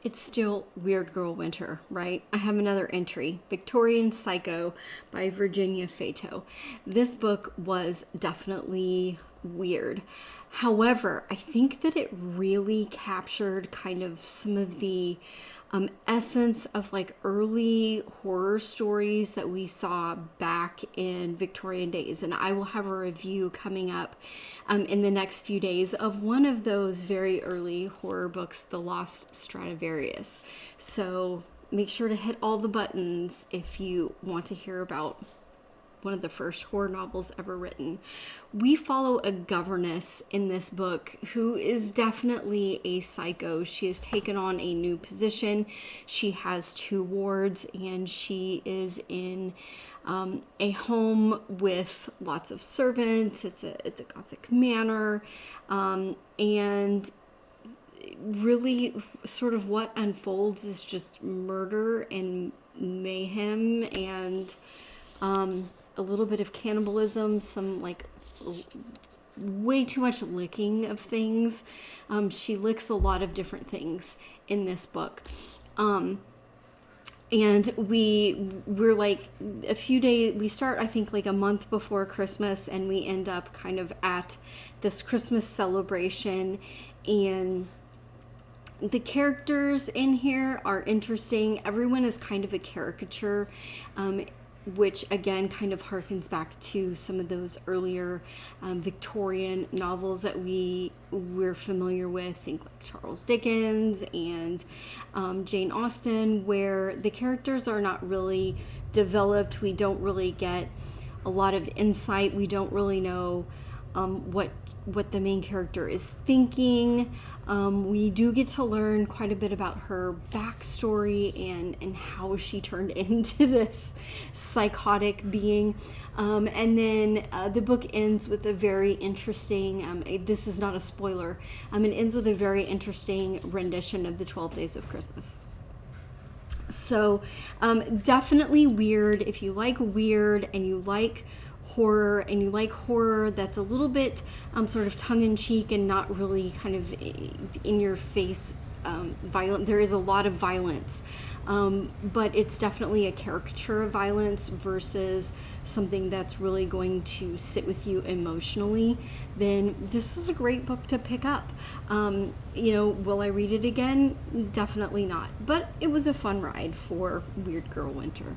It's still Weird Girl Winter, right? I have another entry, Victorian Psycho by Virginia Fato. This book was definitely weird. However, I think that it really captured kind of some of the essence of like early horror stories that we saw back in Victorian days. And I will have a review coming up in the next few days of one of those very early horror books, The Lost Stradivarius. So make sure to hit all the buttons if you want to hear about one of the first horror novels ever written. We follow a governess in this book who is definitely a psycho. She has taken on a new position. She has two wards, and she is in a home with lots of servants. It's a Gothic manor, and really sort of what unfolds is just murder and mayhem and a little bit of cannibalism, some like way too much licking of things. She licks a lot of different things in this book. And we're like a few days, we start I think like a month before Christmas, and we end up kind of at this Christmas celebration, and the characters in here are interesting. Everyone is kind of a caricature, which again kind of harkens back to some of those earlier Victorian novels that we're familiar with. Think like Charles Dickens and Jane Austen, where the characters are not really developed. We don't really get a lot of insight. We don't really know what the main character is thinking. We do get to learn quite a bit about her backstory and how she turned into this psychotic being. And then the book ends with a very interesting, this is not a spoiler, it ends with a very interesting rendition of the 12 Days of Christmas. So definitely weird. If you like weird and you like horror, and you like horror that's a little bit sort of tongue-in-cheek and not really kind of in your face violent. There is a lot of violence, but it's definitely a caricature of violence versus something that's really going to sit with you emotionally. Then this is a great book to pick up. Will I read it again? Definitely not, but it was a fun ride for Weird Girl Winter.